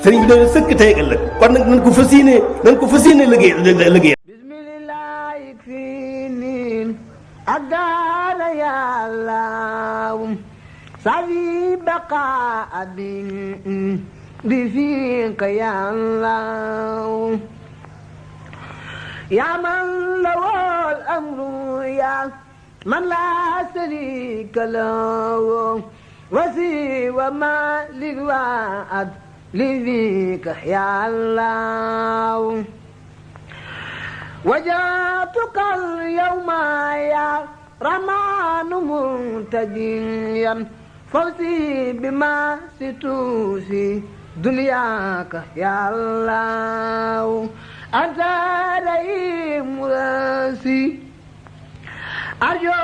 sëriñ bi dana sëkk tey ak ëllëg kon nag nañ ko fas yéene liggéey bismillahi fii niin ak daara yàllaaw safi baqa abin bi fiika yàllaaw yaa man lawol amru yaa man laa sharika lahu wasi wa ma lil waad li fiika yàllaaw وجاتك اليوم يا رمان منتجيا فوزي بما ستوسي دنياك يا الله أنت رئيم راسي أرجو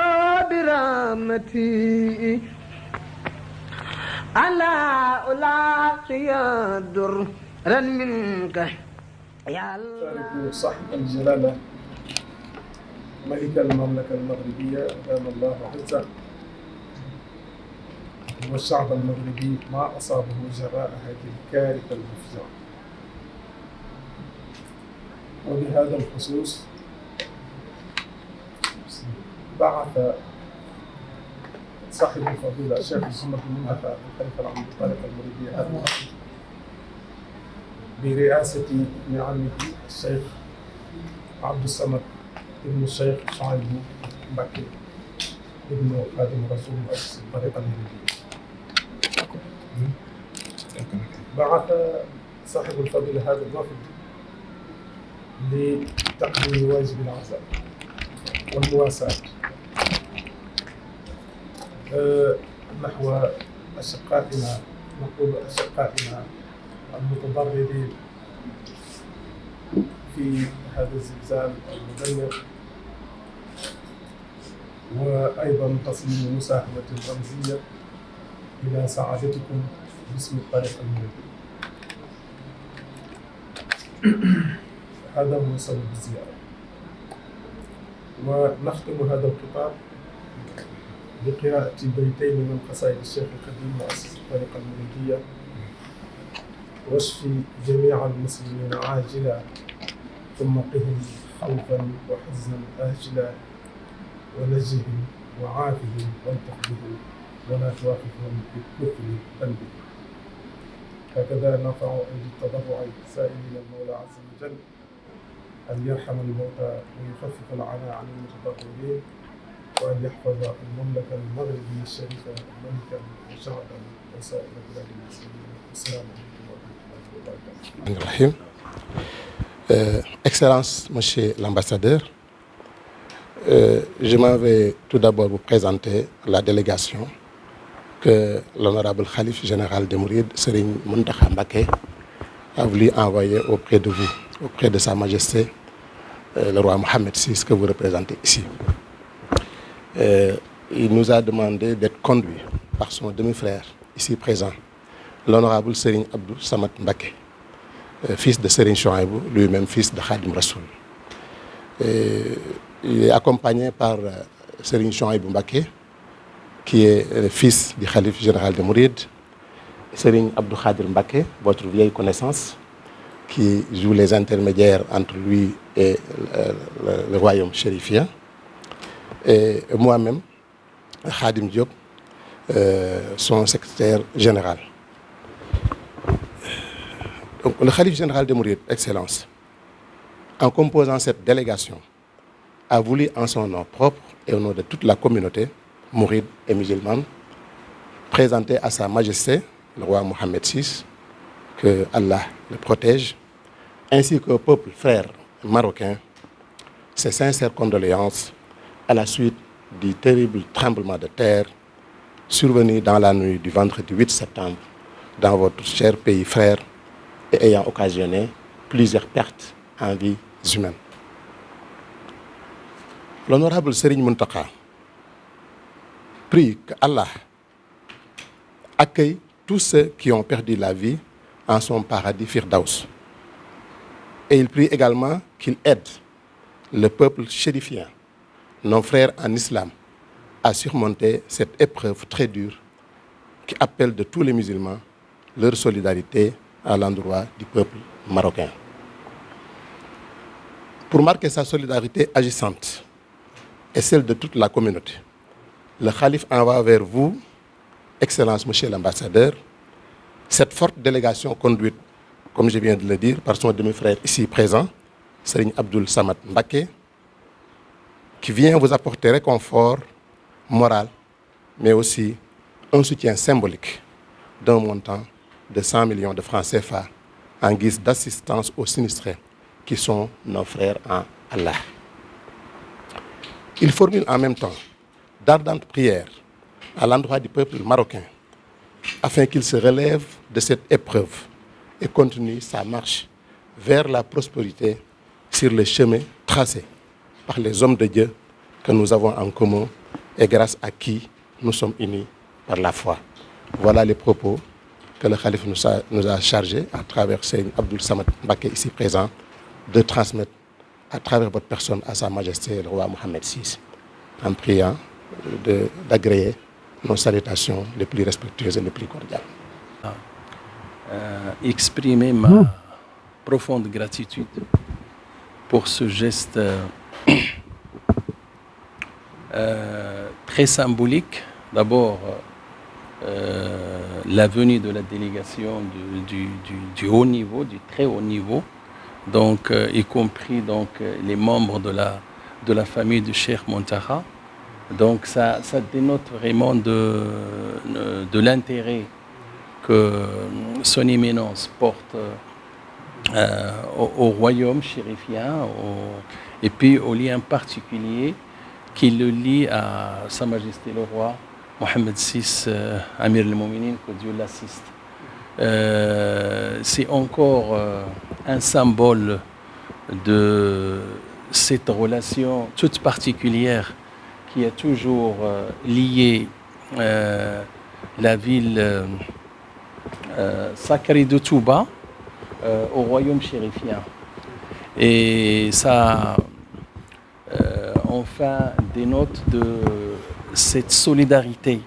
برحمتي ألا ألاقي درا منك شاركوا صاحب الجلالة ملك المملكة المغربية أدام الله عزه والشعب المغربي ما أصابه جراء هذه الكارثة المفجعة. وبهذا الخصوص بعث صاحب الفضيلة الشيخ محمد بن منهى الخليفة العام للطريقة المغربية هذا برئاسة ابن عمه الشيخ عبد الصمد ابن الشيخ شعيب مبكي ابن خادم رسول مؤسس الطريقة المغربية. بعث صاحب الفضيلة هذا الوفد لتقديم واجب العزاء والمواساة نحو أشقائنا، نقول أشقائنا المتضررين في هذا الزلزال المدمر، وأيضا تصميم مساهمة رمزية إلى سعادتكم باسم الطريقة المغربية. هذا هو سبب الزيارة. ونختم هذا الخطاب بقراءة بيتين من قصائد الشيخ القديم مؤسس الطريقة المغربية: واشفي جميع المسلمين عاجلا ثم قهم خوفا وحزنا آجلا ونجهم وعافهم والطف بهم ولا توافقهم بالكفر ذنبه. هكذا نرفع أيدي التضرع سائلين المولى عز وجل أن يرحم الموتى ويخفف العناء عن المتضررين، وأن يحفظ المملكة المغربية الشريفة ملكا وشعبا وسائر بلاد المسلمين. السلام عليكم. Excellence, Monsieur l'ambassadeur, je m'en vais tout d'abord vous présenter la délégation que l'honorable Khalife général des Mourides, Serigne Mountakha Mbacké, a voulu envoyer auprès de vous, auprès de Sa Majesté, le roi Mohammed VI, que vous représentez ici. Il nous a demandé d'être conduit par son demi-frère, ici présent, l'honorable Serigne Abdou Samad Mbacké, fils de Serigne Chouaïbou, lui-même fils de Khadim Rassoul. Il est accompagné par Serigne Chouaïbou Mbacké, qui est le fils du Khalife général des Mourides, Serigne Abdou Khadir Mbacké, votre vieille connaissance, qui joue les intermédiaires entre lui et le royaume chérifien, et moi-même, Khadim Diop, son secrétaire général. Donc, le Khalife général des Mourides, Excellence, en composant cette délégation, a voulu en son nom propre et au nom de toute la communauté mouride et musulmane présenter à Sa Majesté, le roi Mohammed VI, que Allah le protège, ainsi qu'au peuple frère marocain, ses sincères condoléances à la suite du terrible tremblement de terre survenu dans la nuit du vendredi 8 septembre dans votre cher pays frère et ayant occasionné plusieurs pertes en vies humaines. L'honorable Serigne Mountakha prie que Allah accueille tous ceux qui ont perdu la vie en son paradis Firdaus. Et il prie également qu'il aide le peuple chérifien, nos frères en islam, à surmonter cette épreuve très dure qui appelle de tous les musulmans leur solidarité à l'endroit du peuple marocain. Pour marquer sa solidarité agissante et celle de toute la communauté, le Khalife envoie vers vous, Excellence Monsieur l'ambassadeur, cette forte délégation conduite, comme je viens de le dire, par son demi-frère ici présent, Serigne Abdoul Samad Mbacké, qui vient vous apporter réconfort moral, mais aussi un soutien symbolique d'un montant de 100 millions de francs CFA en guise d'assistance aux sinistrés qui sont nos frères en Allah. Il formule en même temps d'ardentes prières à l'endroit du peuple marocain afin qu'il se relève de cette épreuve et continue sa marche vers la prospérité sur le chemin tracé par les hommes de Dieu que nous avons en commun et grâce à qui nous sommes unis par la foi. Voilà les propos que le Khalife nous a chargés à travers Serigne Abdoul Samad Mbacké ici présent de transmettre à travers votre personne à Sa Majesté le roi Mohammed VI, en priant d'agréer nos salutations les plus respectueuses et les plus cordiales. Exprimer ma profonde gratitude pour ce geste très symbolique. D'abord, la venue de la délégation du haut niveau, du très haut niveau, donc y compris donc les membres de la famille du Cheikh Mountakha. Donc ça dénote vraiment de l'intérêt que son éminence porte au royaume chérifien et puis au lien particulier qui le lie à Sa Majesté le roi Mohammed VI, Amir al-Mouminin, que Dieu l'assiste. C'est encore un symbole de cette relation toute particulière qui a toujours lié la ville sacrée de Touba au royaume chérifien. Et ça, enfin, dénote de cette solidarité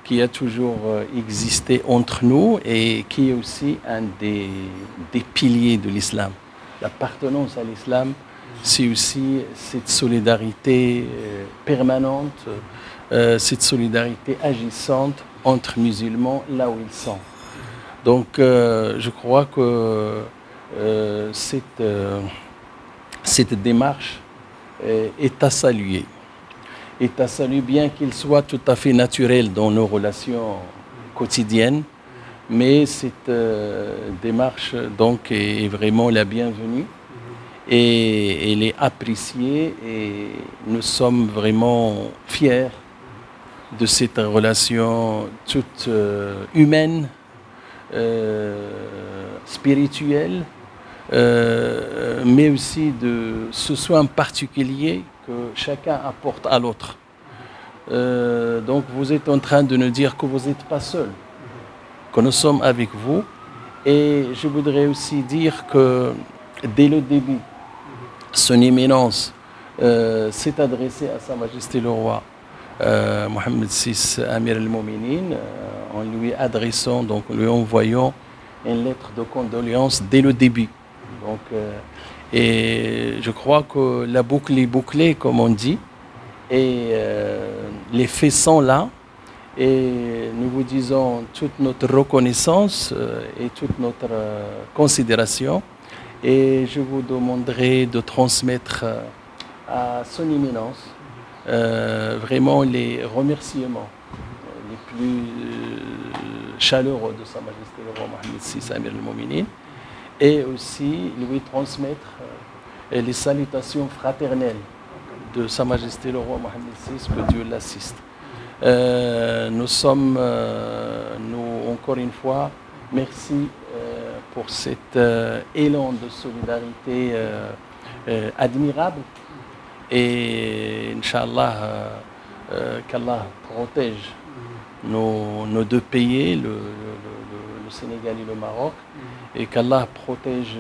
qui a toujours existé entre nous et qui est aussi un des piliers de l'islam. L'appartenance à l'islam, c'est aussi cette solidarité permanente, cette solidarité agissante entre musulmans là où ils sont. Donc je crois que cette démarche est à saluer. Est à saluer, bien qu'il soit tout à fait naturel dans nos relations quotidiennes, mais cette démarche donc est vraiment la bienvenue et elle est appréciée et nous sommes vraiment fiers de cette relation toute humaine, spirituelle, mais aussi de ce soin particulier que chacun apporte à l'autre. Donc vous êtes en train de nous dire que vous n'êtes pas seul, que nous sommes avec vous. Et je voudrais aussi dire que dès le début, son éminence s'est adressée à Sa Majesté le roi Mohammed VI, Amir al-Mouminin, en lui adressant, donc en lui envoyant une lettre de condoléances dès le début. Donc, et je crois que la boucle est bouclée, comme on dit, et les faits sont là. Et nous vous disons toute notre reconnaissance et toute notre considération. Et je vous demanderai de transmettre à son éminence vraiment les remerciements les plus chaleureux de Sa Majesté le roi Mohammed VI, Amir al-Mouminin, et aussi lui transmettre les salutations fraternelles de Sa Majesté le roi Mohammed VI, que Dieu l'assiste. Nous sommes, encore une fois, merci pour cet élan de solidarité admirable. Et Inch'Allah, qu'Allah protège nos deux pays, le Sénégal et le Maroc, et qu'Allah protège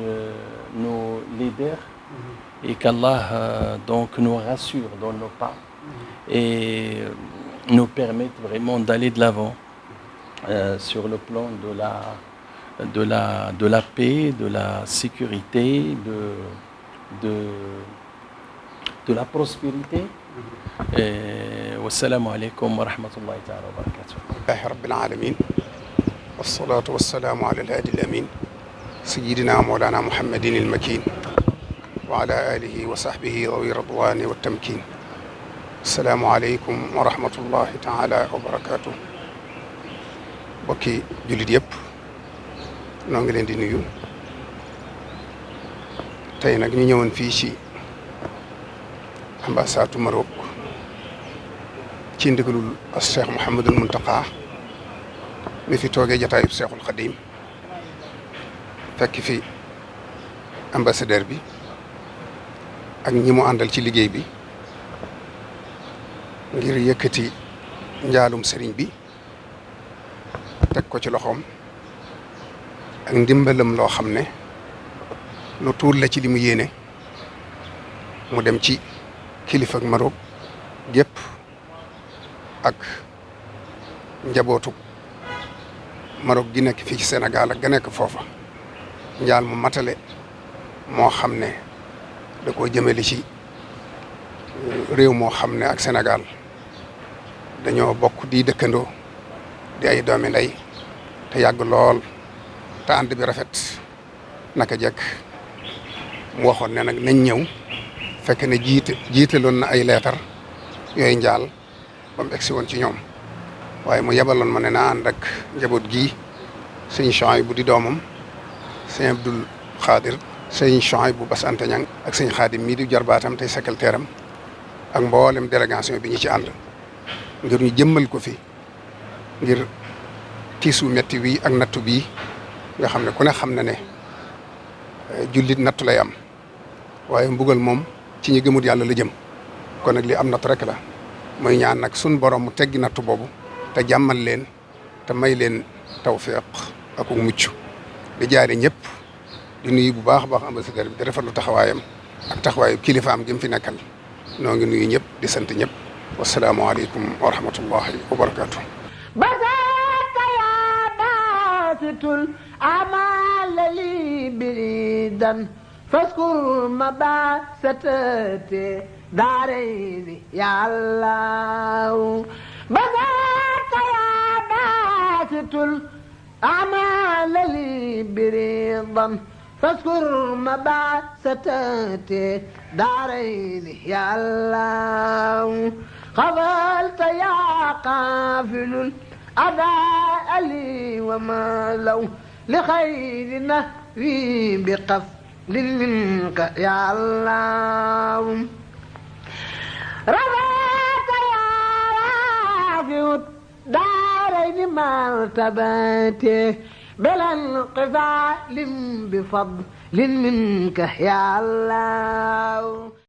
nos leaders, et qu'Allah donc nous rassure dans nos pas et nous permette vraiment d'aller de l'avant sur le plan de la paix, de la sécurité, de la prospérité. Wassalamu alaikum wa rahmatullahi ta'ala wa barakatuh. Alhamdulillahi rabbil alamin wassalatu wassalamu ala al-hadi al-amin sayyidina mawlana muhammadin al-makin wa ala alihi wa sahbihi dhawi ridwani wa tamkin. Assalamu aleykum wa rahmatullahi ta'ala wa barakatuh. Bokki jullit yëpp noo ngi leen di nuyu tey nag ñu ñëwoon fii ci ambassade Maroc ci ndigalul Cheikh Mouhamadul Mountakha mi fi toogee jataayub Cheikhul Khadim fekk fi ambassadeur bi ak ñi mu àndal ci liggéey bi ngir yëkkati njaalum sëriñ bi teg ko ci loxoom ak ndimbalam loo xam ne lu tuur la ci li mu yéene mu dem ci kilifa ak Maroc gépp ak njabootu Maroc gi nekk fii ci Sénégal ak ga nekk foofa njaal mu matale moo xam ne da koo jëmale ci réew moo xam ne ak Sénégal dañoo bokk di dëkkandoo di ay doomi ndey te yàgg lool te ànd bi rafet naka jekk mu waxoon ne nag nañ ñëw fekk ne jiitaloon na ay leetar yooyu njaal ba mu egsi woon ci ñoom waaye mu yebaloon ma ne naa ànd ak njaboot gii sëñ Chouaïb bu di doomam sëñ Abdul Xaadir sëñ Chouaïb bu Bass Anta Ñang ak sëñ Xaadim mii di jarbaatam tey secrétaire am ak mboolem délégation bi ñu ci ànd ngir ñu jëmmal ko fi ngir tiisu metti wi ak nattu bii nga xam ne ku ne xam na ne jullit nattu lay am waaye mbugal moom ci ñi gëmut yàlla la jëm kon nag li am nattu rek la mooy ñaan nag sun borom mu teggi nattu boobu te jàmmal leen te may leen tawfiq ak mucc di jaare ñëpp di nuyu bu baax a baax ambassadeur bi di rafetlu taxawaayam ak taxawaayu kilifaam gi mu fi nekkal noo ngi nuyu ñëpp di sant ñëpp wassalaamu aleykum wa rahmatullahi wa barakatuh. بذاك يا باسط الأعمال لي بريدا فاذكر مباسطتي دارين يا الله بذاك يا باسط الأعمال لي بريدا فاذكر مباسطتي دارين يا الله قبلت يا قافل الأداء لي وما لو لخير نهوي بقفل منك يا الله رضاك يا رافع الدارين مرتبتي بلا انقفال بفضل منك يا الله